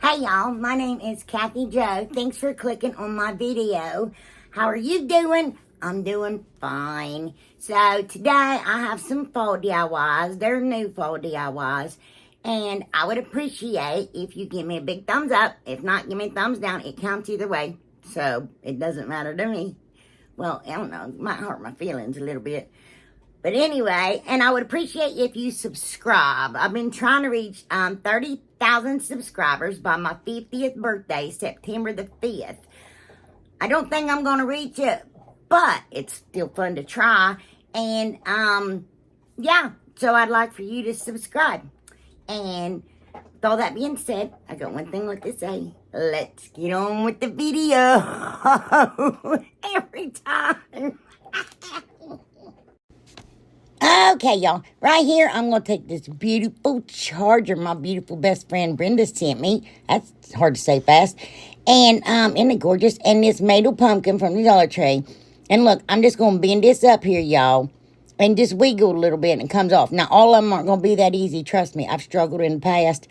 Hey y'all, my name is Kathyjodiys. Thanks for clicking on my video. How are you doing? I'm doing fine. So today I have some fall DIYs. They're new fall DIYs. And I would appreciate if you give me a big thumbs up. If not, give me a thumbs down. It counts either way. So it doesn't matter to me. Well, I don't know. It might hurt my feelings a little bit. But anyway, and I would appreciate if you subscribe. I've been trying to reach 30,000 subscribers by my 50th birthday, September the 5th. I don't think I'm going to reach it, but it's still fun to try. And, yeah, so I'd like for you to subscribe. And with all that being said, I got one thing left to say. Let's get on with the video. Every time. Okay, y'all. Right here, I'm going to take this beautiful charger my beautiful best friend Brenda sent me. That's hard to say fast. And isn't it gorgeous? And this maple pumpkin from the Dollar Tree. And look, I'm just going to bend this up here, y'all. And just wiggle a little bit and it comes off. Now, all of them aren't going to be that easy. Trust me, I've struggled in the past.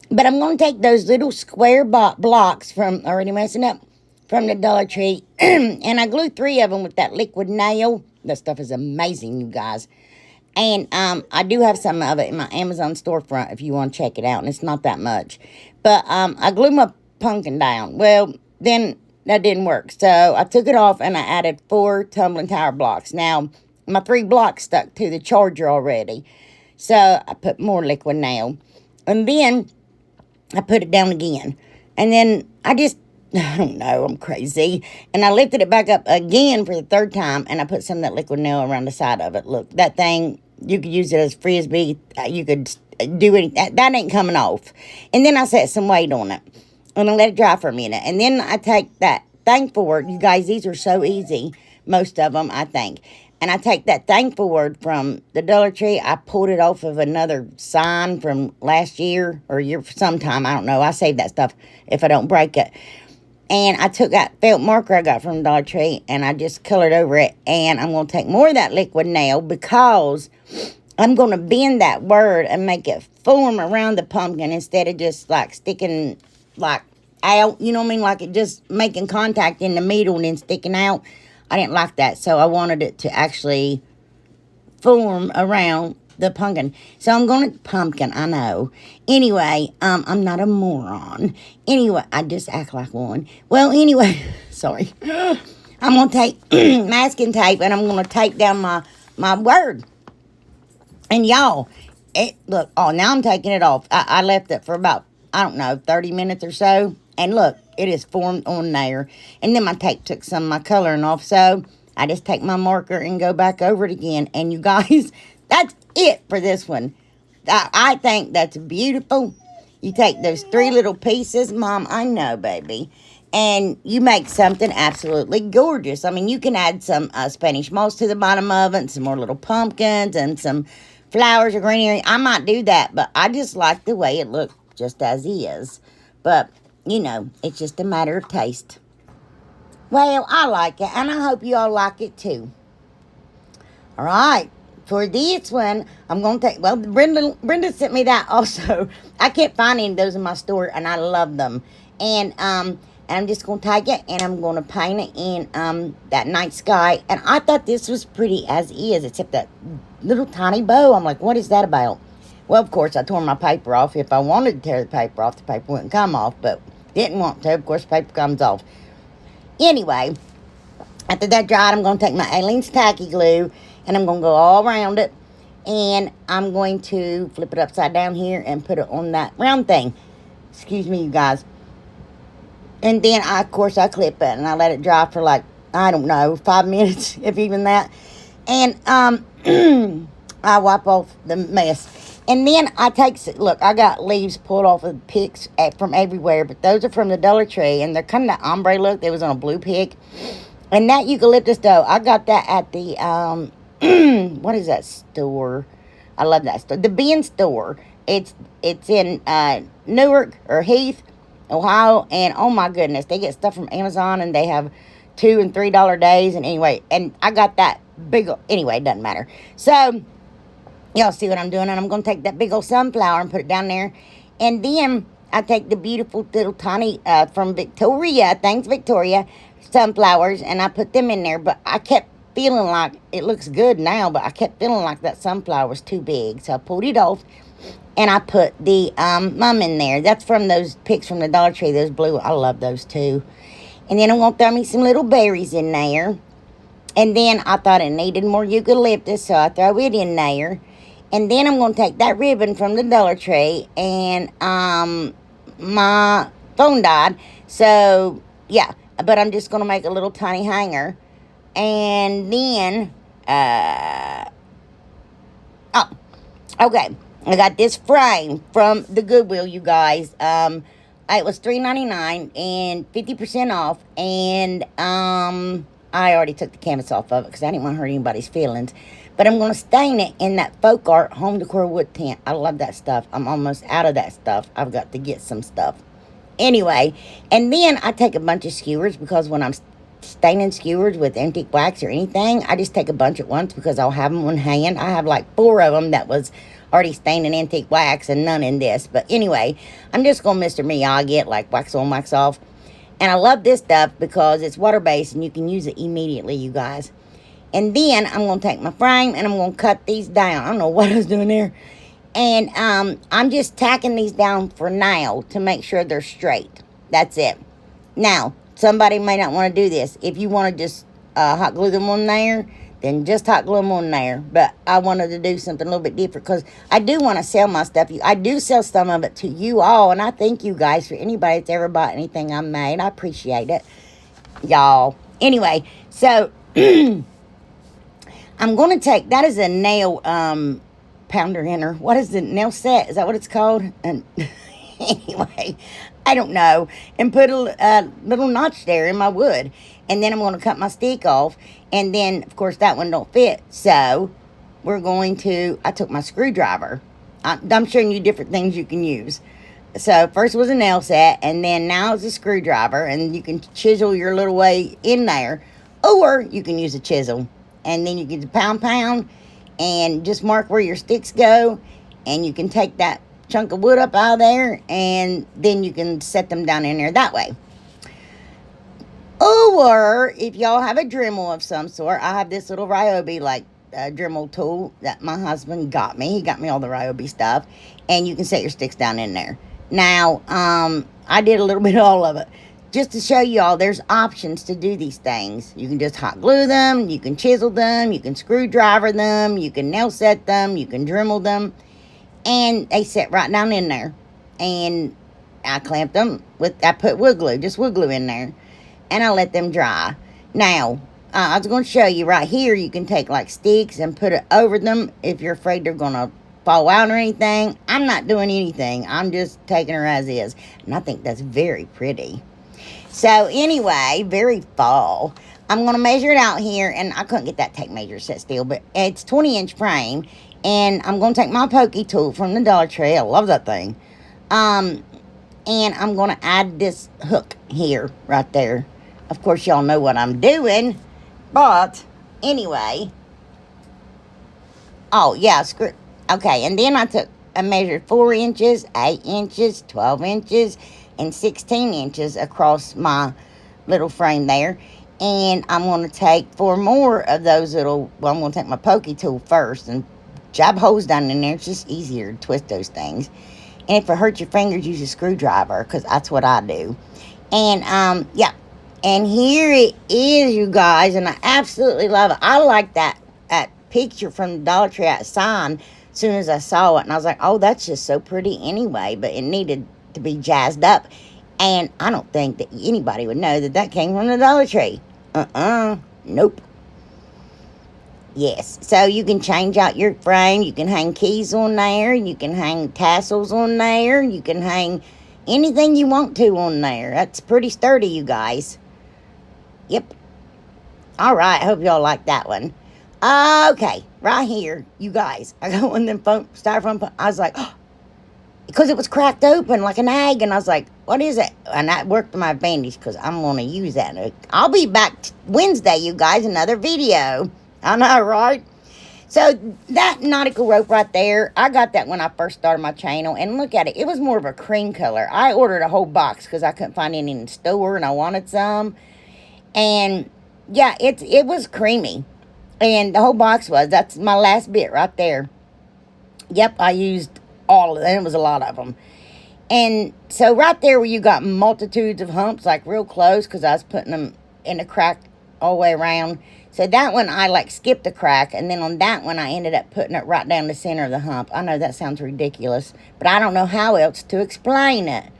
But I'm going to take those little square blocks from, already messing up, from the Dollar Tree. And I glued 3 of them with that liquid nail. That stuff is amazing, you guys. And I do have some of it in my Amazon storefront if you want to check it out. And it's not that much. But I glued my pumpkin down. Well, then that didn't work. So I took it off and I added 4 tumbling tower blocks. Now, my 3 blocks stuck to the charger already. So I put more liquid nail. And then I put it down again. And then I don't know, I'm crazy. And I lifted it back up again for the 3rd time, and I put some of that liquid nail around the side of it. Look, that thing, you could use it as frisbee. You could do it. That ain't coming off. And then I set some weight on it, and I let it dry for a minute. And then I take that thing forward. You guys, these are so easy, most of them, I think. And I take that thing forward from the Dollar Tree. I pulled it off of another sign from last year or year sometime. I don't know. I save that stuff if I don't break it. And I took that felt marker I got from the Dollar Tree and I just colored over it. And I'm going to take more of that liquid nail because I'm going to bend that word and make it form around the pumpkin instead of just like sticking like out. You know what I mean? Like it just making contact in the middle and then sticking out. I didn't like that. So I wanted it to actually form around the pumpkin. So I'm going to pumpkin, I know. Anyway, I'm not a moron. Anyway, I just act like one. Well, anyway, sorry. I'm going to take masking tape and I'm going to tape down my word. And y'all, look, oh, now I'm taking it off. I left it for about, I don't know, 30 minutes or so. And look, it is formed on there. And then my tape took some of my coloring off. So I just take my marker and go back over it again. And you guys, that's it for this one. I think that's beautiful. You take those 3 little pieces, Mom, I know, baby, and you make something absolutely gorgeous. I mean, you can add some Spanish moss to the bottom of it, and some more little pumpkins, and some flowers or greenery. I might do that, but I just like the way it looks just as is. But, you know, it's just a matter of taste. Well, I like it, and I hope you all like it too. All right. For this one, I'm going to take, well, Brenda sent me that also. I can't find any of those in my store, and I love them. And I'm just going to take it, and I'm going to paint it in that night sky. And I thought this was pretty as is, except that little tiny bow. I'm like, what is that about? Well, of course, I tore my paper off. If I wanted to tear the paper off, the paper wouldn't come off. But didn't want to. Of course, the paper comes off. Anyway, after that dried, I'm going to take my Aleene's tacky glue. And I'm going to go all around it. And I'm going to flip it upside down here and put it on that round thing. Excuse me, you guys. And then, of course, I clip it. And I let it dry for like, I don't know, 5 minutes, if even that. And I wipe off the mess. And then I take, look, I got leaves pulled off of picks from everywhere. But those are from the Dollar Tree. And they're kind of that ombre look. They was on a blue pick. And that eucalyptus, though, I got that at the... what is that store? I love that store. The Bin store. It's in Newark or Heath, Ohio. And oh my goodness, they get stuff from Amazon and they have $2 and $3 days. And anyway, and I got that big, anyway, it doesn't matter. So, y'all see what I'm doing. And I'm going to take that big old sunflower and put it down there. And then I take the beautiful little tiny, from Victoria, thanks Victoria, sunflowers, and I put them in there. But I kept feeling like, it looks good now, but I kept feeling like that sunflower was too big. So I pulled it off, and I put the mum in there. That's from those picks from the Dollar Tree, those blue. I love those too. And then I'm going to throw me some little berries in there. And then I thought it needed more eucalyptus, so I throw it in there. And then I'm going to take that ribbon from the Dollar Tree, and my phone died. So, yeah. But I'm just going to make a little tiny hanger. And then, oh, okay. I got this frame from the Goodwill, you guys. It was $3.99 and 50% off. And, I already took the canvas off of it because I didn't want to hurt anybody's feelings. But I'm going to stain it in that folk art home decor wood tint. I love that stuff. I'm almost out of that stuff. I've got to get some stuff. Anyway, and then I take a bunch of skewers, because when I'm staining skewers with antique wax or anything, I just take a bunch at once because I'll have them on hand. I have like 4 of them that was already stained in antique wax and none in this. But anyway, I'm just going to Mr. Miyagi it, like wax on, wax off. And I love this stuff because it's water-based and you can use it immediately, you guys. And then I'm going to take my frame and I'm going to cut these down. I don't know what I was doing there. And I'm just tacking these down for now to make sure they're straight. That's it. Now, somebody may not want to do this. If you want to just hot glue them on there, then just hot glue them on there. But I wanted to do something a little bit different because I do want to sell my stuff. I do sell some of it to you all. And I thank you guys for anybody that's ever bought anything I made. I appreciate it, y'all. Anyway, so I'm going to take, that is a nail pounder inner. What is the nail set? Is that what it's called? And anyway, I don't know. And put a little notch there in my wood. And then I'm going to cut my stick off. And then, of course, that one don't fit. So, we're going to, I took my screwdriver. I'm showing you different things you can use. So, first was a nail set. And then now it's a screwdriver. And you can chisel your little way in there. Or you can use a chisel. And then you can pound. And just mark where your sticks go. And you can take that chunk of wood up out of there. And then you can set them down in there that way. Or, if y'all have a Dremel of some sort, I have this little Ryobi, like, Dremel tool that my husband got me. He got me all the Ryobi stuff. And you can set your sticks down in there. Now, I did a little bit of all of it. Just to show y'all, there's options to do these things. You can just hot glue them. You can chisel them. You can screwdriver them. You can nail set them. You can Dremel them. And they set right down in there. And I clamped them with, I put wood glue, just wood glue in there. And I let them dry. Now, I was going to show you right here, you can take like sticks and put it over them if you're afraid they're going to fall out or anything. I'm not doing anything. I'm just taking her as is. And I think that's very pretty. So anyway, very fall. I'm going to measure it out here. And I couldn't get that tape measure set still. But it's 20-inch frame. And I'm going to take my pokey tool from the Dollar Tree. I love that thing. And I'm going to add this hook here, right there. Of course, y'all know what I'm doing. But, anyway. Oh, yeah, screw. Okay, and then I measured 4 inches, 8 inches, 12 inches, and 16 inches across my little frame there. And I'm going to take 4 more of those little, well, I'm going to take my pokey tool first and jab holes down in there. It's just easier to twist those things. And if it hurts your fingers, use a screwdriver, because that's what I do. And, yeah. And here it is, you guys, and I absolutely love it. I like that picture from the Dollar Tree outside as soon as I saw it. And I was like, oh, that's just so pretty anyway. But it needed to be jazzed up. And I don't think that anybody would know that came from the Dollar Tree. Nope. Yes, so you can change out your frame. You can hang keys on there. You can hang tassels on there. You can hang anything you want to on there. That's pretty sturdy, you guys. Yep. All right, I hope y'all like that one. Okay, right here, you guys. I got one of them styrofoam. I was like, oh, because it was cracked open like an egg. And I was like, what is it? And that worked to my advantage because I'm going to use that. I'll be back Wednesday, you guys, another video. I know, right? So that nautical rope right there, I got that when I first started my channel. And look at it. It was more of a cream color. I ordered a whole box because I couldn't find any in the store and I wanted some. And yeah, it was creamy. And the whole box was. That's my last bit right there. Yep, I used all of them. It was a lot of them. And so right there where you got multitudes of humps, like real close, because I was putting them in a crack all the way around. So that one, I like skipped a crack. And then on that one, I ended up putting it right down the center of the hump. I know that sounds ridiculous, but I don't know how else to explain it.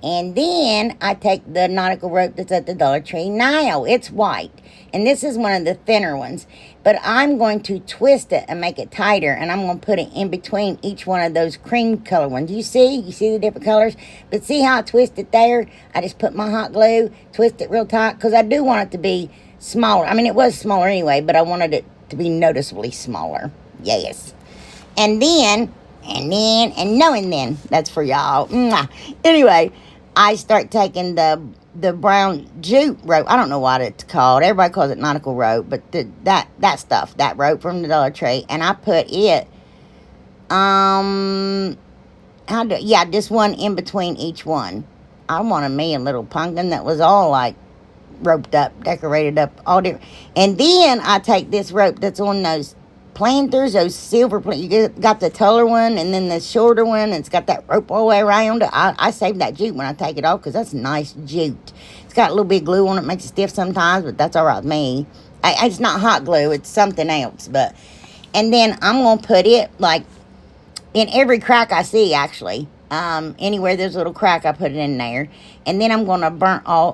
And then I take the nautical rope that's at the Dollar Tree now. It's white. And this is one of the thinner ones. But I'm going to twist it and make it tighter. And I'm going to put it in between each one of those cream color ones. You see? You see the different colors? But see how I twist it there? I just put my hot glue, twist it real tight. Because I do want it to be smaller. I mean, it was smaller anyway. But I wanted it to be noticeably smaller. Yes. And then, that's for y'all. Mwah. Anyway, I start taking the brown jute rope. I don't know what it's called. Everybody calls it nautical rope, but that stuff, that rope from the Dollar Tree, and I put it, just one in between each one. I wanted me a little pumpkin that was all like roped up, decorated up, all different. And then I take this rope that's on those planters, those silver planters. You got the taller one and then the shorter one, and it's got that rope all the way around it. I save that jute when I take it off because that's nice jute. It's got a little bit of glue on it, makes it stiff sometimes, but that's all right with me. It's not hot glue, it's something else. And then I'm going to put it like in every crack I see, actually. Anywhere there's a little crack, I put it in there. And then I'm going to burn off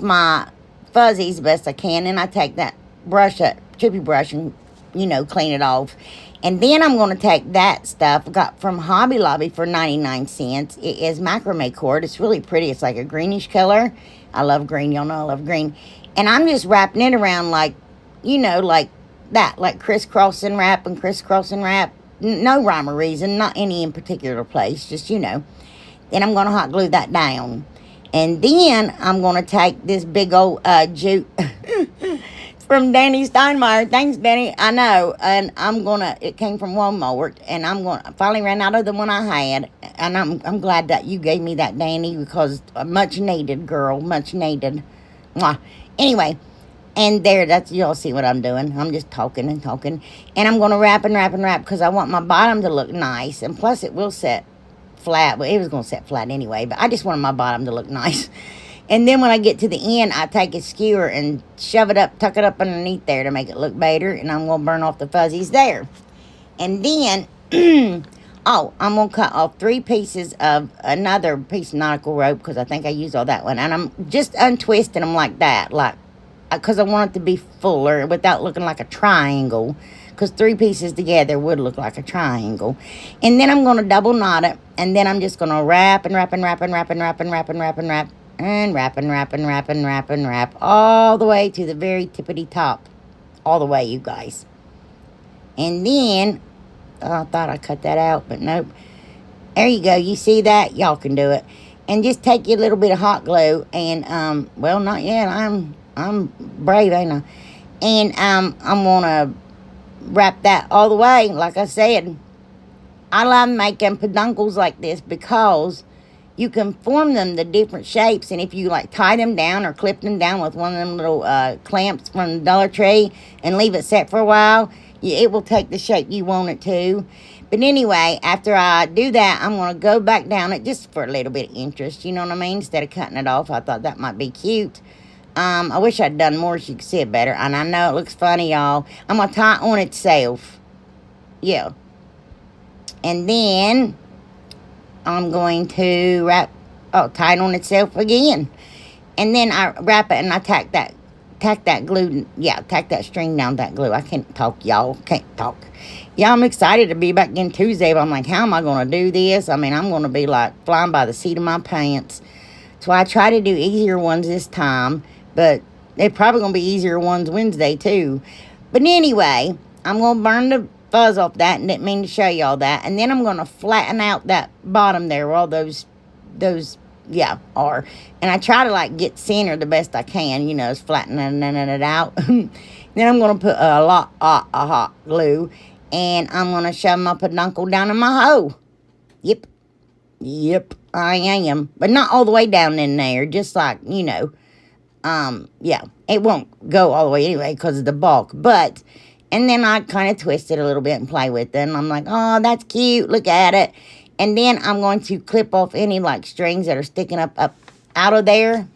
my fuzzies best I can. And I take that brush, that chippy brush, and clean it off. And then I'm going to take that stuff I got from Hobby Lobby for 99 cents. It is macrame cord. It's really pretty. It's like a greenish color. I love green. Y'all know I love green. And I'm just wrapping it around like that, like crisscrossing wrap and crisscrossing wrap. No rhyme or reason, not any in particular place, just Then I'm going to hot glue that down. And then I'm going to take this big old jute from Danny Steinmeier. Thanks, Danny. I know. And it came from Walmart. And I finally ran out of the one I had. And I'm glad that you gave me that, Danny, because much needed, girl. Much needed. Mwah. Anyway, and y'all see what I'm doing. I'm just talking and talking. And I'm going to wrap and wrap and wrap because I want my bottom to look nice. And plus it will set flat. Well, it was going to set flat anyway. But I just wanted my bottom to look nice. And then when I get to the end, I take a skewer and shove it up, tuck it up underneath there to make it look better. And I'm going to burn off the fuzzies there. And then, I'm going to cut off 3 pieces of another piece of nautical rope because I think I used all that one. And I'm just untwisting them like that, because I want it to be fuller without looking like a triangle. Because 3 pieces together would look like a triangle. And then I'm going to double knot it. And then I'm just going to wrap and wrap and wrap and wrap and wrap and wrap and wrap and wrap. And wrap and wrap and wrap and wrap and wrap all the way to the very tippity top. All the way, you guys. And then, I thought I cut that out, but nope. There you go. You see that? Y'all can do it. And just take your little bit of hot glue and, well, not yet. I'm brave, ain't I? And I'm going to wrap that all the way. Like I said, I love making peduncles like this because you can form them the different shapes. And if you tie them down or clip them down with one of them little clamps from the Dollar Tree and leave it set for a while, it will take the shape you want it to. But anyway, after I do that, I'm going to go back down it just for a little bit of interest. You know what I mean? Instead of cutting it off, I thought that might be cute. I wish I'd done more so you could see it better. And I know it looks funny, y'all. I'm going to tie it on itself. Yeah. And then I'm going to tie it on itself again. And then I wrap it and I tack that glue. Yeah, tack that string down that glue. I can't talk, y'all. Can't talk. Yeah, I'm excited to be back in Tuesday. But I'm like, how am I going to do this? I mean, I'm going to be flying by the seat of my pants. So I try to do easier ones this time. But they're probably going to be easier ones Wednesday, too. But anyway, I'm going to burn the fuzz off that. And didn't mean to show y'all that. And then I'm going to flatten out that bottom there where all those are. And I try to, get center the best I can. Is flattening it out. Then I'm going to put a lot of hot glue, and I'm going to shove my peduncle down in my hole. Yep, I am. But not all the way down in there, just like, yeah, it won't go all the way anyway because of the bulk. But, and then I kind of twist it a little bit and play with it. And I'm like, oh, that's cute. Look at it. And then I'm going to clip off any, like, strings that are sticking up out of there.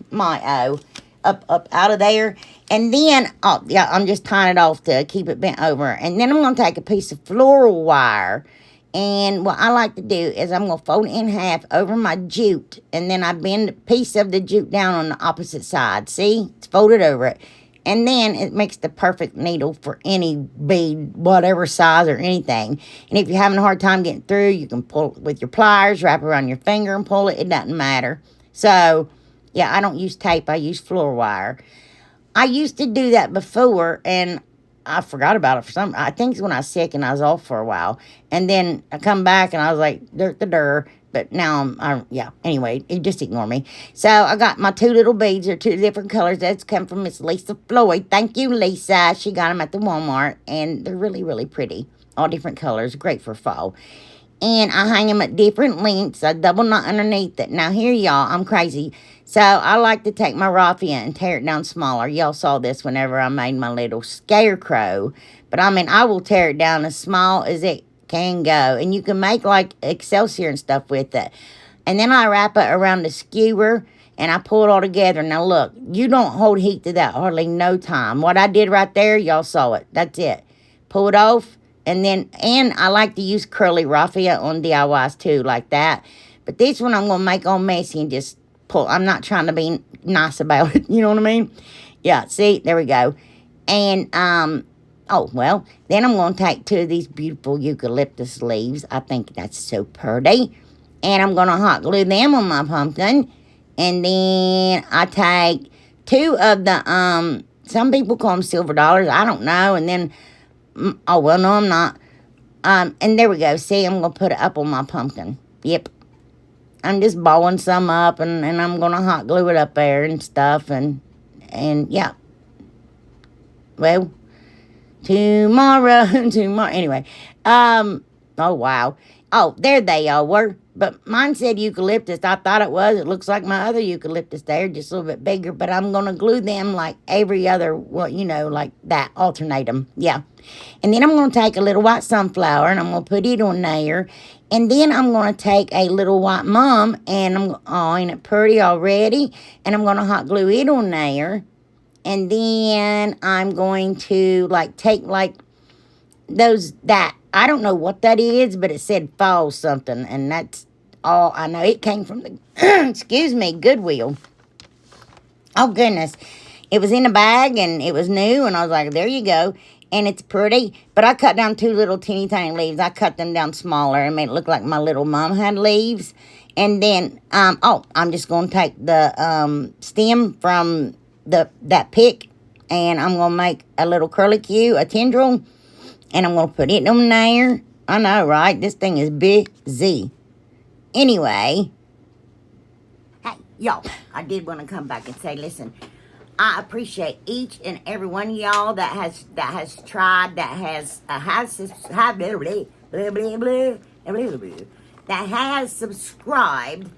Up out of there. And then, oh, yeah, I'm just tying it off to keep it bent over. And then I'm going to take a piece of floral wire. And what I like to do is I'm going to fold it in half over my jute. And then I bend a piece of the jute down on the opposite side. See? It's folded over it. And then it makes the perfect needle for any bead, whatever size or anything. And if you're having a hard time getting through, you can pull it with your pliers, wrap it around your finger and pull it. It doesn't matter. So, yeah, I don't use tape. I use floor wire. I used to do that before, and I forgot about it for some. I think it's when I was sick and I was off for a while. And then I come back and I was like, dirt. But now yeah, anyway, you just ignore me. So I got my two little beads. They're two different colors. That's come from Miss Lisa Floyd. Thank you, Lisa. She got them at the Walmart, and they're really, really pretty. All different colors. Great for fall. And I hang them at different lengths. I double knot underneath it. Now, here, y'all, I'm crazy. So I like to take my raffia and tear it down smaller. Y'all saw this whenever I made my little scarecrow. But, I mean, I will tear it down as small as it can go. And you can make, like, Excelsior and stuff with it. And then I wrap it around the skewer, and I pull it all together. Now, look, you don't hold heat to that hardly no time. What I did right there, y'all saw it. That's it. Pull it off. And I like to use curly raffia on DIYs too, like that. But this one I'm going to make all messy and just pull. I'm not trying to be nice about it. You know what I mean? Yeah, see? There we go. And, oh, well, then I'm going to take two of these beautiful eucalyptus leaves. I think that's so pretty. And I'm going to hot glue them on my pumpkin. And then I take two of the, some people call them silver dollars. I don't know. And then, oh, well, no, I'm not. And there we go. See, I'm going to put it up on my pumpkin. Yep. I'm just balling some up, and I'm going to hot glue it up there and stuff. And yeah. Well, tomorrow. Anyway. Oh, wow. Oh, there they all were. But mine said eucalyptus. I thought it was. It looks like my other eucalyptus there, just a little bit bigger. But I'm going to glue them like every other, well, like that. Alternate them. Yeah. And then I'm going to take a little white sunflower, and I'm going to put it on there. And then I'm going to take a little white mum, and ain't it pretty already? And I'm going to hot glue it on there. And then I'm going to, take, I don't know what that is, but it said fall something. And that's all I know. It came from the, excuse me, Goodwill. Oh, goodness. It was in a bag, and it was new, and I was like, there you go. And it's pretty. But I cut down two little teeny tiny leaves. I cut them down smaller and made it look like my little mom had leaves. And then, I'm just going to take the stem from that pick, and I'm going to make a little curlicue, a tendril, and I'm going to put it on there. I know, right? This thing is busy. Anyway, hey, y'all, I did want to come back and say, listen, I appreciate each and every one of y'all that has tried, that has subscribed,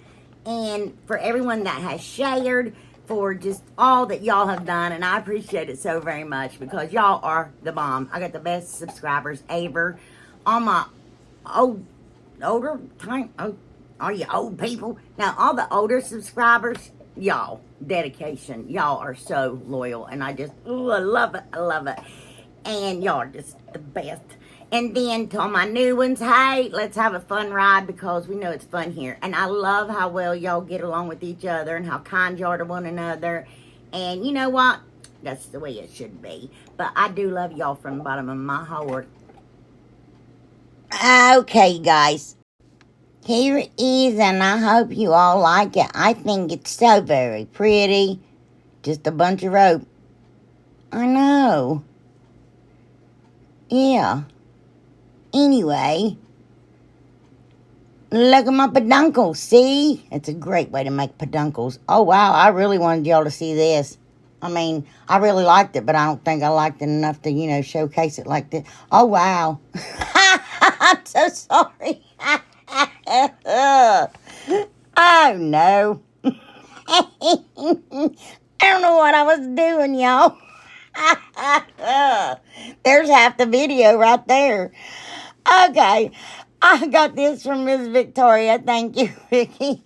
and for everyone that has shared, for just all that y'all have done. And I appreciate it so very much, because y'all are the bomb. I got the best subscribers ever. All my older time, are you old people? Now, all the older subscribers, y'all, dedication. Y'all are so loyal, and I just, I love it. I love it. And y'all are just the best. And then to all my new ones, hey, let's have a fun ride, because we know it's fun here. And I love how well y'all get along with each other and how kind you are to one another. And you know what? That's the way it should be. But I do love y'all from the bottom of my heart. Okay, guys. Here it is, and I hope you all like it. I think it's so very pretty. Just a bunch of rope. I know. Yeah. Anyway, look at my peduncles. See? It's a great way to make peduncles. Oh, wow. I really wanted y'all to see this. I mean, I really liked it, but I don't think I liked it enough to, showcase it like this. Oh, wow. I'm so sorry. Oh, no. I don't know what I was doing, y'all. There's half the video right there. Okay. I got this from Miss Victoria. Thank you, Vicky.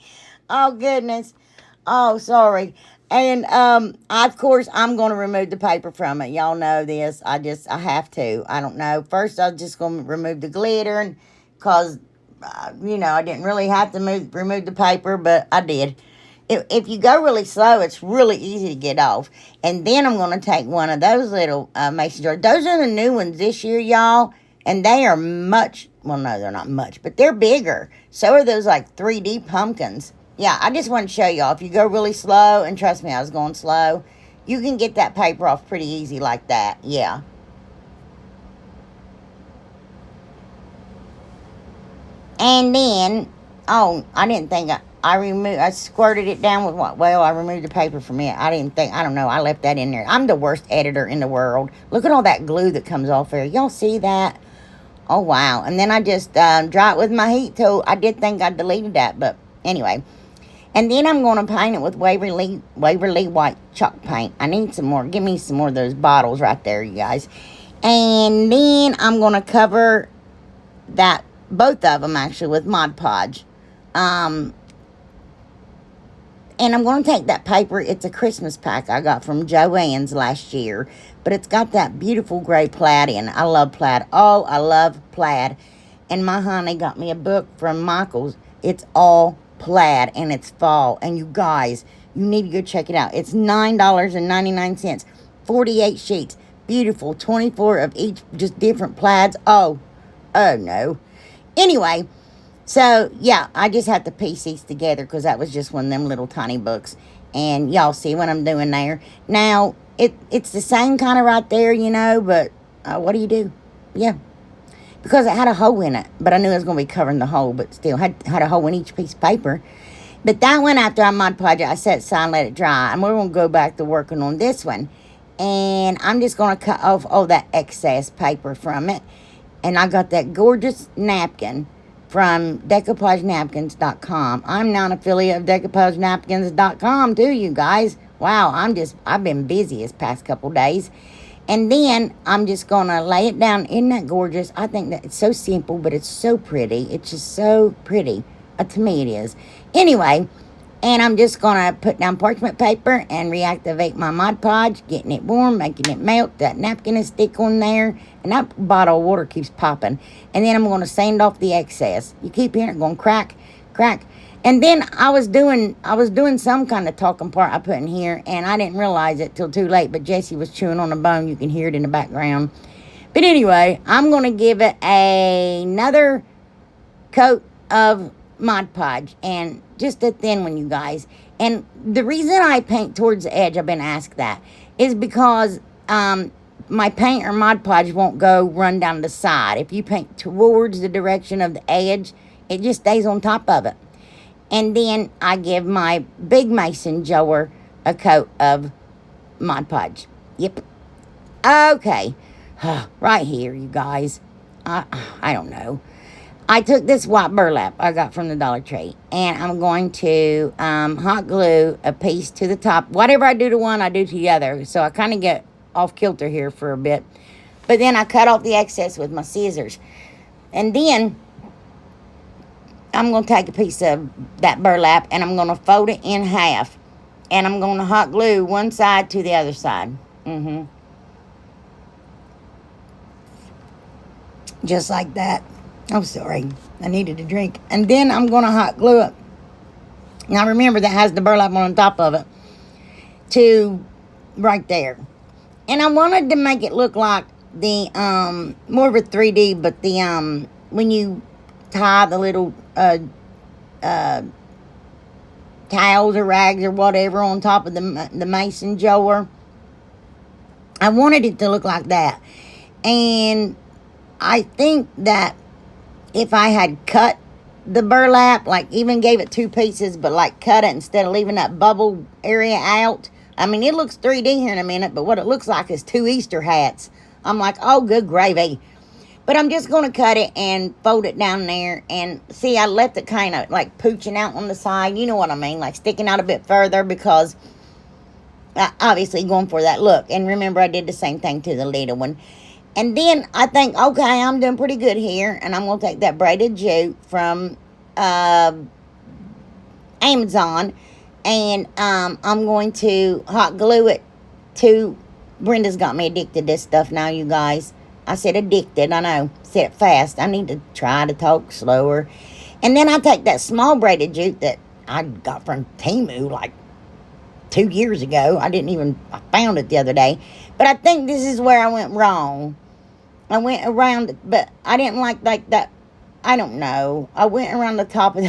Oh, goodness. Oh, sorry. And, of course, I'm going to remove the paper from it. Y'all know this. I have to. I don't know. First, I'm just going to remove the glitter because, I didn't really have to remove the paper, but I did. If you go really slow, it's really easy to get off. And then I'm going to take one of those little mason jars. Those are the new ones this year, y'all. And they are much, well, no, they're not much, but they're bigger. So are those like 3D pumpkins. Yeah, I just want to show y'all. If you go really slow, and trust me, I was going slow, you can get that paper off pretty easy like that. Yeah. And then, I didn't think I squirted it down with what? Well, I removed the paper from it. I don't know. I left that in there. I'm the worst editor in the world. Look at all that glue that comes off there. Y'all see that? Oh, wow. And then I just dry it with my heat tool. I did think I deleted that, but anyway. And then I'm going to paint it with Waverly White chalk paint. I need some more. Give me some more of those bottles right there, you guys. And then I'm going to cover both of them, actually, with Mod Podge. And I'm going to take that paper. It's a Christmas pack I got from Joann's last year. But it's got that beautiful gray plaid in. I love plaid. Oh, I love plaid. And my honey got me a book from Michael's. It's all plaid and it's fall. And you guys, you need to go check it out. It's $9.99. 48 sheets. Beautiful. 24 of each, just different plaids. Oh no. Anyway, so yeah, I just have to piece these together because that was just one of them little tiny books. And y'all see what I'm doing there. Now, it's the same kind of right there, but what do you do? Yeah. Because it had a hole in it. But I knew it was going to be covering the hole, but still had a hole in each piece of paper. But that one, after I Mod Podge, I set it aside and let it dry. And we're going to go back to working on this one. And I'm just going to cut off all that excess paper from it. And I got that gorgeous napkin from DecoupageNapkins.com. I'm not an affiliate of DecoupageNapkins.com, too, you guys. Wow, I've been busy this past couple days. And then I'm just going to lay it down. Isn't that gorgeous? I think that it's so simple, but it's so pretty. It's just so pretty. To me, it is. Anyway, and I'm just going to put down parchment paper and reactivate my Mod Podge, getting it warm, making it melt. That napkin is stick on there, and that bottle of water keeps popping. And then I'm going to sand off the excess. You keep hearing it going crack, crack. And then I was doing some kind of talking part I put in here, and I didn't realize it till too late, but Jessie was chewing on a bone. You can hear it in the background. But anyway, I'm going to give it another coat of Mod Podge, and just a thin one, you guys. And the reason I paint towards the edge, I've been asked that, is because my paint or Mod Podge won't run down the side. If you paint towards the direction of the edge, it just stays on top of it. And then I give my big mason jar a coat of Mod Podge. Yep. Okay. Right here, you guys. I don't know. I took this white burlap I got from the Dollar Tree. And I'm going to hot glue a piece to the top. Whatever I do to one, I do to the other. So I kind of get off kilter here for a bit. But then I cut off the excess with my scissors. And then I'm going to take a piece of that burlap and I'm going to fold it in half. And I'm going to hot glue one side to the other side. Just like that. Oh, sorry. I needed a drink. And then I'm going to hot glue it. Now, remember, that has the burlap on top of it. To right there. And I wanted to make it look like the, more of a 3D, but the, when you tie the little towels or rags or whatever on top of the mason jar. I wanted it to look like that. And I think that if I had cut the burlap, like even gave it two pieces, but like cut it instead of leaving that bubble area out, I mean, it looks 3D here in a minute, but what it looks like is 2 Easter hats. I'm like, oh, good gravy. But I'm just going to cut it and fold it down there. And see, I left it kind of like pooching out on the side. You know what I mean? Like sticking out a bit further because obviously going for that look. And remember, I did the same thing to the little one. And then I think, okay, I'm doing pretty good here. And I'm going to take that braided jute from Amazon. And I'm going to hot glue it to... Brenda's got me addicted to this stuff now, you guys. I said addicted, I know. Said it fast. I need to try to talk slower. And then I take that small braided jute that I got from Temu like 2 years ago. I found it the other day. But I think this is where I went wrong. I went around it, but I didn't like that. I don't know. I went around the top of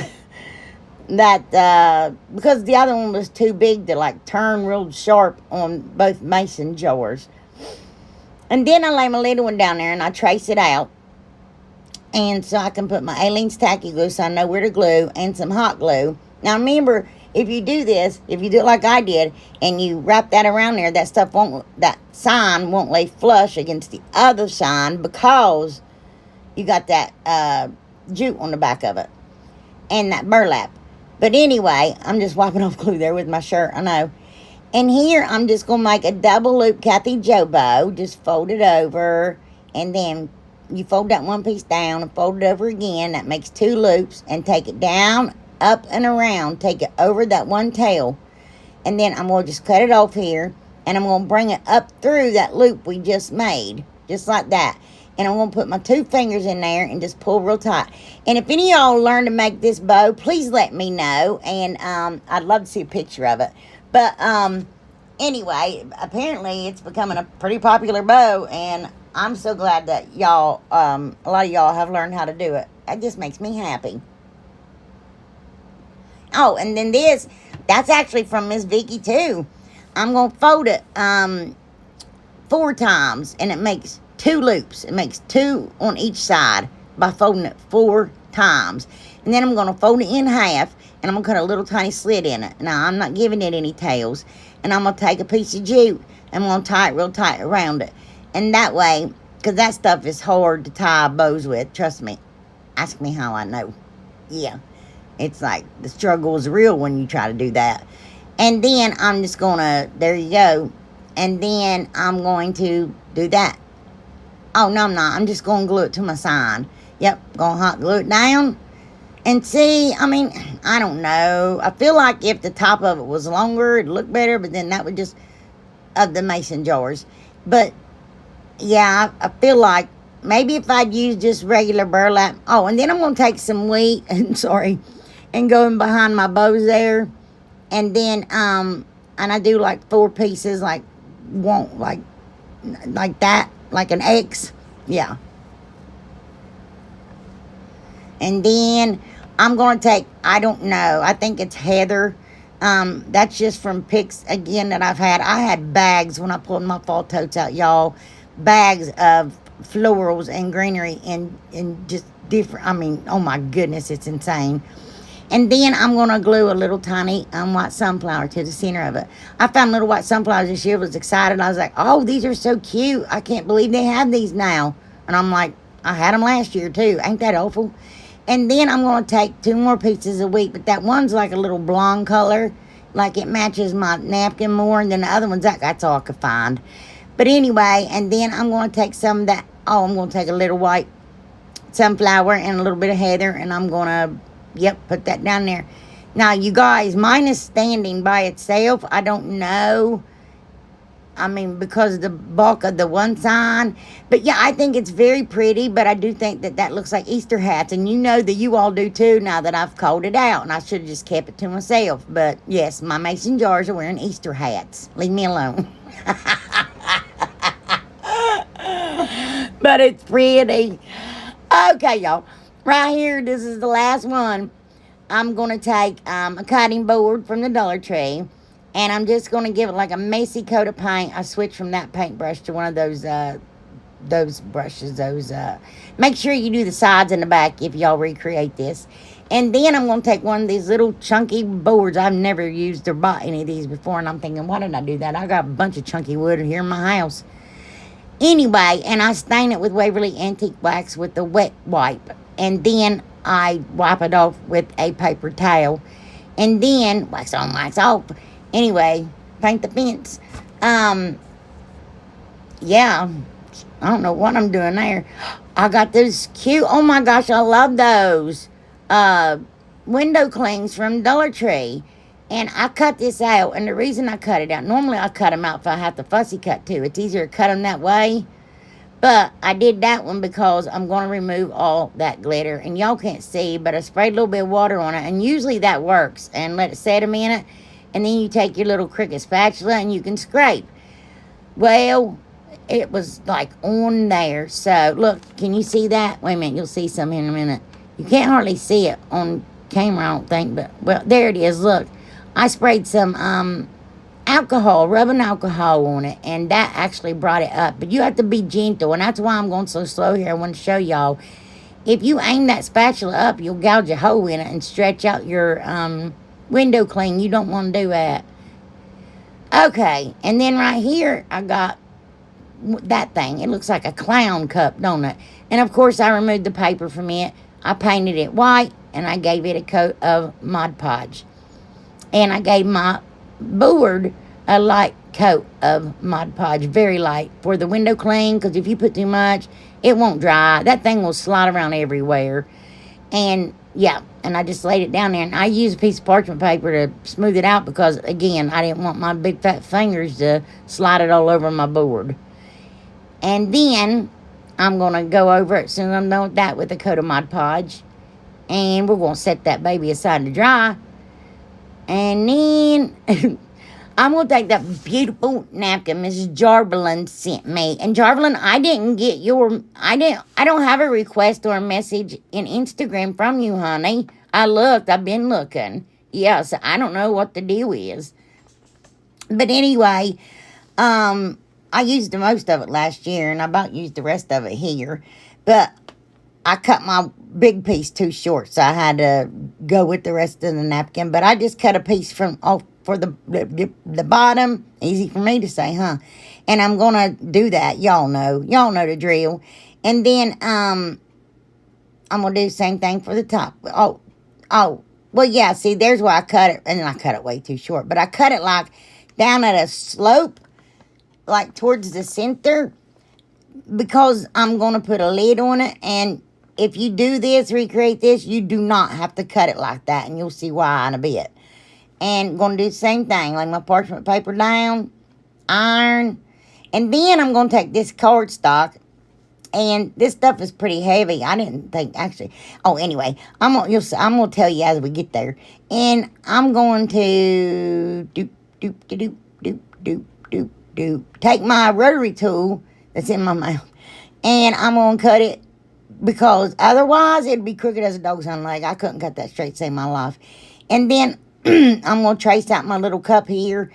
that because the other one was too big to like turn real sharp on both mason jars. And then I lay my little one down there and I trace it out. And so I can put my Aleene's tacky glue so I know where to glue and some hot glue. Now remember, if you do this, if you do it like I did, and you wrap that around there, that sign won't lay flush against the other sign because you got that jute on the back of it. And that burlap. But anyway, I'm just wiping off glue there with my shirt, I know. And here, I'm just going to make a double loop Kathyjodiys bow. Just fold it over. And then you fold that one piece down and fold it over again. That makes 2 loops. And take it down, up, and around. Take it over that one tail. And then I'm going to just cut it off here. And I'm going to bring it up through that loop we just made. Just like that. And I'm going to put my 2 fingers in there and just pull real tight. And if any of y'all learn to make this bow, please let me know. And I'd love to see a picture of it. But anyway, apparently it's becoming a pretty popular bow. And I'm so glad that y'all, a lot of y'all have learned how to do it. That just makes me happy. Oh, and then that's actually from Miss Vicky too. I'm going to fold it 4 times. And it makes 2 loops. It makes 2 on each side by folding it 4 times. And then I'm going to fold it in half. And I'm going to cut a little tiny slit in it. Now, I'm not giving it any tails. And I'm going to take a piece of jute. And I'm going to tie it real tight around it. And that way, because that stuff is hard to tie bows with. Trust me. Ask me how I know. Yeah. It's like the struggle is real when you try to do that. And then I'm just going to, there you go. And then I'm going to do that. Oh, no, I'm not. I'm just going to glue it to my sign. Yep, going to hot glue it down. And see, I mean, I don't know. I feel like if the top of it was longer, it'd look better. But then that would just, of the mason jars. But, yeah, I feel like maybe if I'd use just regular burlap. Oh, and then I'm going to take some wheat, and go in behind my bows there. And then, and I do like 4 pieces, like that. Like an X. Yeah. And then I'm going to take, I don't know, I think it's Heather. That's just from pics, again, that I've had. I had bags when I pulled my fall totes out, y'all. Bags of florals and greenery and just different, I mean, oh my goodness, it's insane. And then I'm going to glue a little tiny white sunflower to the center of it. I found little white sunflowers this year. I was excited. I was like, oh, these are so cute. I can't believe they have these now. And I'm like, I had them last year too. Ain't that awful? And then I'm going to take 2 more pieces of wheat. But that one's like a little blonde color. Like it matches my napkin more. And then the other one's that's all I could find. But anyway, and then I'm going to take some of that. Oh, I'm going to take a little white sunflower and a little bit of heather. And I'm going to... Yep, put that down there. Now, you guys, mine is standing by itself. I don't know. I mean, because of the bulk of the one sign. But, yeah, I think it's very pretty. But I do think that looks like Easter hats. And you know that you all do, too, now that I've called it out. And I should have just kept it to myself. But, yes, my mason jars are wearing Easter hats. Leave me alone. But it's pretty. Okay, y'all. Right here, this is the last one. I'm going to take a cutting board from the Dollar Tree. And I'm just going to give it like a messy coat of paint. I switched from that paintbrush to one of those brushes. Make sure you do the sides and the back if y'all recreate this. And then I'm going to take one of these little chunky boards. I've never used or bought any of these before. And I'm thinking, why did I do that? I got a bunch of chunky wood here in my house. Anyway, and I stain it with Waverly Antique Wax with the wet wipe. And then I wipe it off with a paper towel. And then wax on, wax off. Anyway, paint the fence. Yeah, I don't know what I'm doing there. I got this cute, oh my gosh, I love those window clings from Dollar Tree. And I cut this out, and the reason I cut it out, normally I cut them out if I have to fussy cut too. It's easier to cut them that way. But I did that one because I'm going to remove all that glitter. And y'all can't see, but I sprayed a little bit of water on it. And usually that works. And let it set a minute. And then you take your little Cricut spatula and you can scrape. Well, it was like on there. So, look, can you see that? Wait a minute, you'll see some in a minute. You can't hardly see it on camera, I don't think. But, well, there it is. Look, I sprayed some alcohol, rubbing alcohol on it, and that actually brought it up. But you have to be gentle, and that's why I'm going so slow here. I want to show y'all. If you aim that spatula up, you'll gouge a hole in it and stretch out your window cling. You don't want to do that. Okay, and then right here, I got that thing. It looks like a clown cup, don't it? And, of course, I removed the paper from it. I painted it white, and I gave it a coat of Mod Podge. And I gave my board a light coat of Mod Podge, very light, for the window cling, because if you put too much, it won't dry. That thing will slide around everywhere. And, yeah, and I just laid it down there, and I used a piece of parchment paper to smooth it out because, again, I didn't want my big fat fingers to slide it all over my board. And then I'm going to go over it as soon as I'm done with that with a coat of Mod Podge. And we're going to set that baby aside to dry. And then I'm going to take that beautiful napkin Mrs. Jarvelin sent me. And Jarvelin, I didn't get your, I don't have a request or a message in Instagram from you, honey. I've been looking. Yeah, so I don't know what the deal is. But anyway, I used the most of it last year, and I about used the rest of it here. But I cut my big piece too short, so I had to go with the rest of the napkin. But I just cut a piece from off for the bottom. Easy for me to say, huh? And I'm gonna do that. Y'all know the drill. And then I'm gonna do the same thing for the top. Oh, well, yeah. See, there's why I cut it, and I cut it way too short. But I cut it like down at a slope, like towards the center, because I'm gonna put a lid on it. And if you do this, recreate this, you do not have to cut it like that. And you'll see why in a bit. And I'm going to do the same thing. Lay my parchment paper down. Iron. And then I'm going to take this cardstock. And this stuff is pretty heavy. I didn't think, actually. Oh, anyway. I'm going to tell you as we get there. And I'm going to take my rotary tool that's in my mouth. And I'm going to cut it. Because otherwise, it'd be crooked as a dog's hind leg. I couldn't cut that straight to save my life. And then I'm going to trace out my little cup here.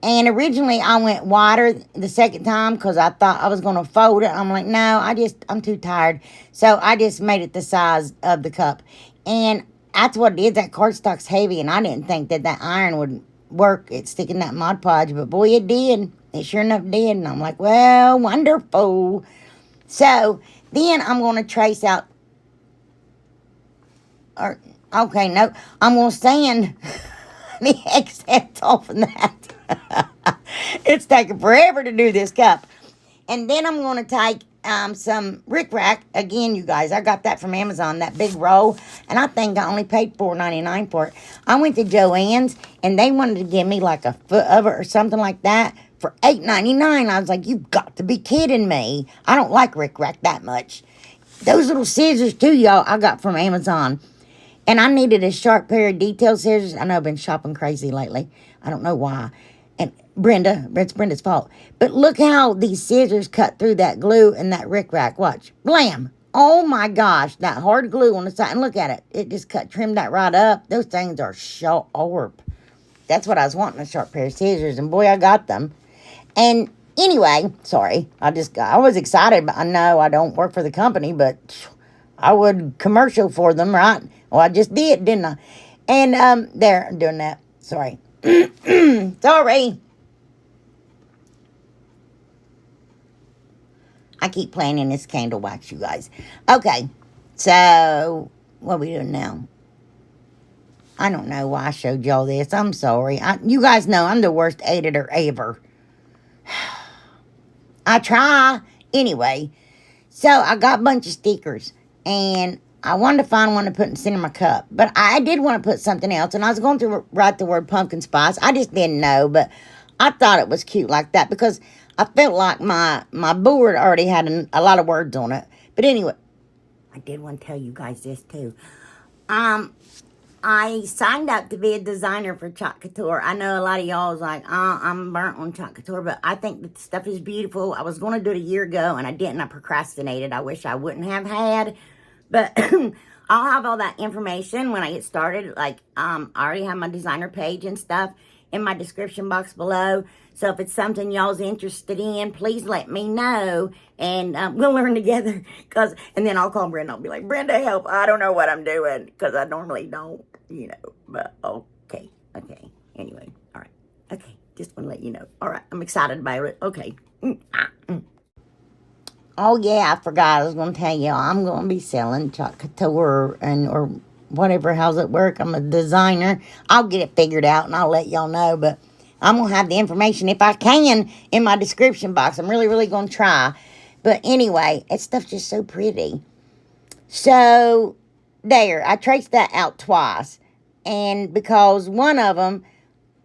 And originally, I went wider the second time because I thought I was going to fold it. I'm like, no, I'm too tired. So I just made it the size of the cup. And that's what it is. That cardstock's heavy. And I didn't think that iron would work at sticking that Mod Podge. But boy, it did. It sure enough did. And I'm like, well, wonderful. So then I'm going to trace out, I'm going to sand the excess off of that. It's taking forever to do this cup. And then I'm going to take some rickrack. Again, you guys, I got that from Amazon, that big roll. And I think I only paid $4.99 for it. I went to Joann's, and they wanted to give me like a foot of it or something like that for $8.99. I was like, you've got to be kidding me. I don't like rickrack that much. Those little scissors, too, y'all, I got from Amazon. And I needed a sharp pair of detail scissors. I know I've been shopping crazy lately. I don't know why. And it's Brenda's fault. But look how these scissors cut through that glue and that rickrack. Watch. Blam. Oh, my gosh. That hard glue on the side. And look at it. It just trimmed that right up. Those things are sharp. That's what I was wanting, a sharp pair of scissors. And, boy, I got them. And anyway, sorry, I was excited, but I know I don't work for the company, but I would commercial for them, right? Well, I just did, didn't I? And, there, I'm doing that. Sorry. Sorry. I keep playing in this candle wax, you guys. Okay, so what are we doing now? I don't know why I showed y'all this. I'm sorry. You guys know I'm the worst editor ever. I try. Anyway, so I got a bunch of stickers, and I wanted to find one to put in the center of my cup. But I did want to put something else, and I was going to write the word pumpkin spice. I just didn't know, but I thought it was cute like that because I felt like my board already had a lot of words on it. But anyway, I did want to tell you guys this too. I signed up to be a designer for Couture. I know a lot of y'all is like, I'm burnt on Couture, but I think that the stuff is beautiful. I was going to do it a year ago, and I didn't. I procrastinated. I wish I wouldn't have had. But I'll have all that information when I get started. Like, I already have my designer page and stuff in my description box below. So if it's something y'all's interested in, please let me know, and we'll learn together. And then I'll call Brenda. I'll be like, Brenda, help. I don't know what I'm doing because I normally don't, But okay. Anyway, all right. Okay, just want to let you know. All right, I'm excited about it. Okay. Oh, yeah, I forgot. I was going to tell you, I'm going to be selling Couture or whatever. How's it work? I'm a designer. I'll get it figured out, and I'll let y'all know. But I'm going to have the information, if I can, in my description box. I'm really, really going to try. But anyway, that stuff's just so pretty. So, there. I traced that out twice. And because one of them,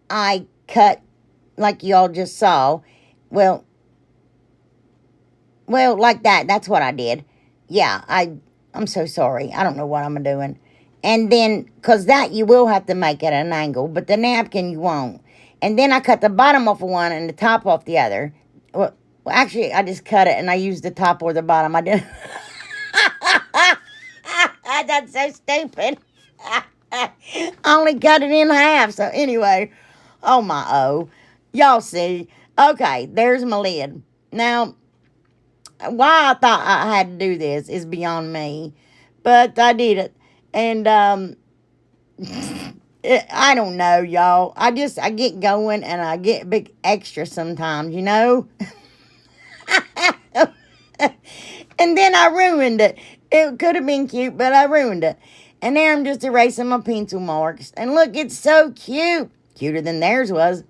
I cut, like y'all just saw, well, like that. That's what I did. Yeah, I'm so sorry. I don't know what I'm doing. And then, because that you will have to make at an angle, but the napkin you won't. And then I cut the bottom off of one and the top off the other. Well, actually, I just cut it and I used the top or the bottom. I didn't. That's so stupid. I only cut it in half. So anyway, y'all see. Okay, there's my lid. Now, why I thought I had to do this is beyond me, but I did it. And I don't know, y'all. I get going and I get big extra sometimes, And then I ruined it. It could have been cute, but I ruined it. And now I'm just erasing my pencil marks. And look, it's so cute. Cuter than theirs was.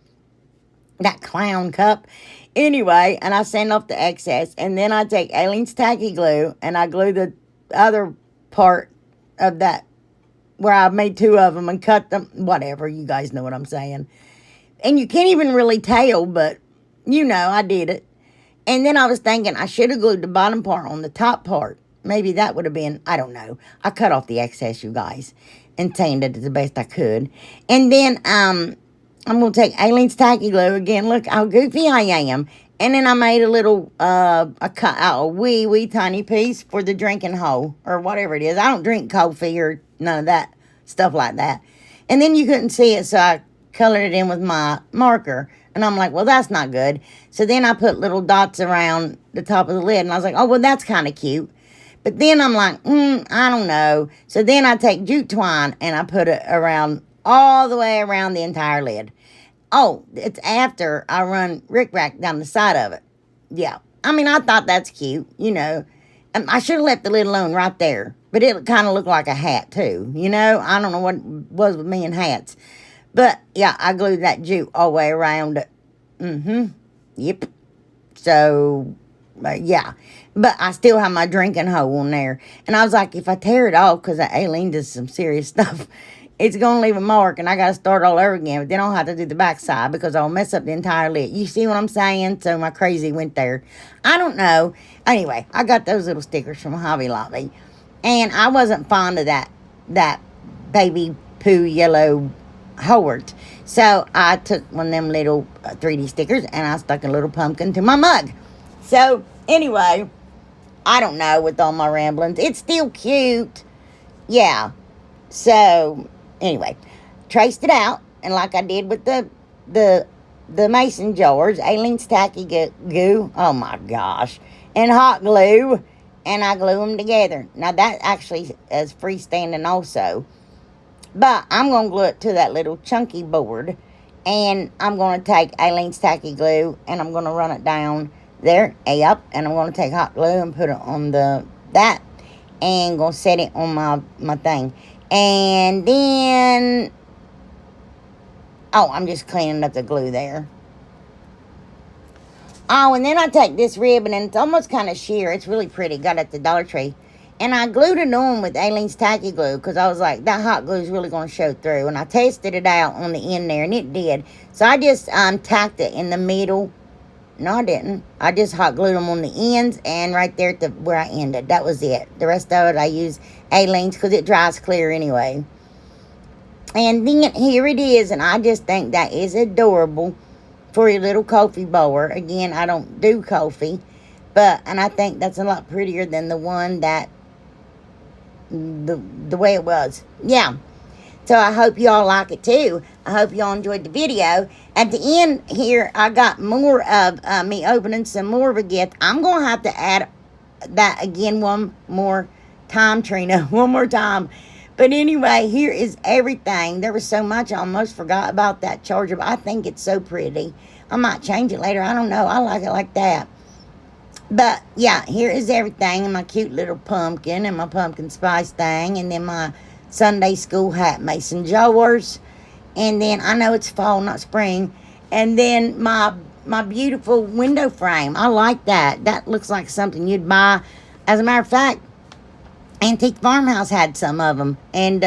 That clown cup. Anyway, and I sand off the excess. And then I take Aleene's tacky glue. And I glue the other part of that where I made two of them and cut them. Whatever, you guys know what I'm saying. And you can't even really tell, but I did it. And then I was thinking I should have glued the bottom part on the top part. Maybe that would have been, I don't know. I cut off the excess, you guys, and sanded it the best I could. And then I'm going to take Aleene's tacky glue again. Look how goofy I am. And then I made a little, a wee tiny piece for the drinking hole or whatever it is. I don't drink coffee or none of that stuff like that. And then you couldn't see it, so I colored it in with my marker. And I'm like, well, that's not good. So then I put little dots around the top of the lid. And I was like, oh, well, that's kind of cute. But then I'm like, I don't know. So then I take jute twine and I put it around, all the way around the entire lid. Oh, it's after I run rickrack down the side of it. Yeah. I mean, I thought that's cute, I should have left the lid alone right there. But it kind of looked like a hat, too. I don't know what it was with me and hats. But, yeah, I glued that jute all the way around it. Yep. So, yeah. But I still have my drinking hole on there. And I was like, if I tear it off, because Aleen does some serious stuff, it's going to leave a mark, and I got to start all over again. But then I'll have to do the back side, because I'll mess up the entire lid. You see what I'm saying? So my crazy went there. I don't know. Anyway, I got those little stickers from Hobby Lobby. And I wasn't fond of that baby poo yellow heart. So I took one of them little 3D stickers and I stuck a little pumpkin to my mug. So anyway, I don't know with all my ramblings. It's still cute. Yeah. So anyway, traced it out, and like I did with the mason jars, Aleene's tacky goo. Oh my gosh. And hot glue. and I glue them together. Now, that actually is freestanding also. But I'm going to glue it to that little chunky board. And I'm going to take Aleene's Tacky Glue, and I'm going to run it down there. Yep. And I'm going to take hot glue and put it on that. And going to set it on my thing. And then... Oh, I'm just cleaning up the glue there. Oh, and then I take this ribbon, and it's almost kind of sheer. It's really pretty. Got it at the Dollar Tree. And I glued it on with Aleene's Tacky Glue because I was like, that hot glue is really going to show through. And I tested it out on the end there, and it did. So I just tacked it in the middle. No, I didn't. I just hot glued them on the ends and right there at where I ended. That was it. The rest of it I use Aleene's because it dries clear anyway. And then here it is, and I just think that is adorable for your little coffee bower. Again, I don't do coffee, and I think that's a lot prettier than the one that, the way it was. Yeah. So I hope y'all like it too. I hope y'all enjoyed the video. At the end here, I got more of me opening some more of a gift. I'm going to have to add that again one more time, Trina. One more time. But anyway, here is everything. There was so much I almost forgot about that charger, but I think it's so pretty. I might change it later. I don't know. I like it like that. But, yeah, here is everything. And my cute little pumpkin and my pumpkin spice thing. And then my Sunday school hat mason jars. And then, I know it's fall, not spring. And then my beautiful window frame. I like that. That looks like something you'd buy. As a matter of fact, Antique Farmhouse had some of them, and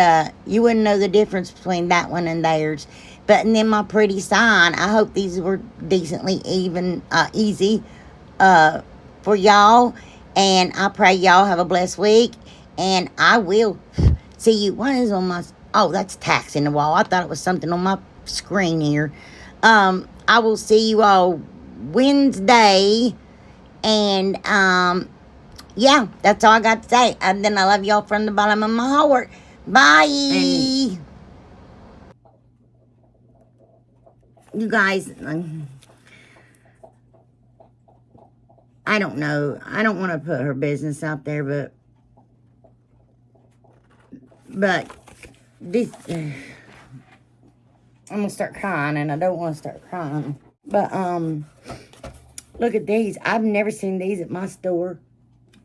you wouldn't know the difference between that one and theirs. But and then my pretty sign. I hope these were decently easy for y'all, and I pray y'all have a blessed week. And I will see you. What is on my? Oh, that's tacks in the wall. I thought it was something on my screen here. I will see you all Wednesday, and yeah, that's all I got to say. And then I love y'all from the bottom of my heart. Bye. And you guys, I don't know. I don't want to put her business out there, but this, I'm going to start crying, and I don't want to start crying. But, look at these. I've never seen these at my store.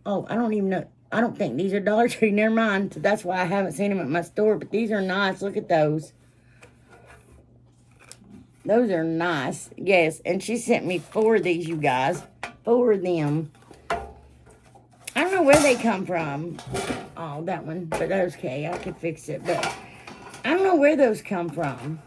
Oh, I don't even know. I don't think these are Dollar Tree. Never mind. So that's why I haven't seen them at my store. But these are nice. Look at those. Those are nice. Yes. And she sent me 4 of these, you guys. 4 of them. I don't know where they come from. Oh, that one. But that's okay. I could fix it. But I don't know where those come from.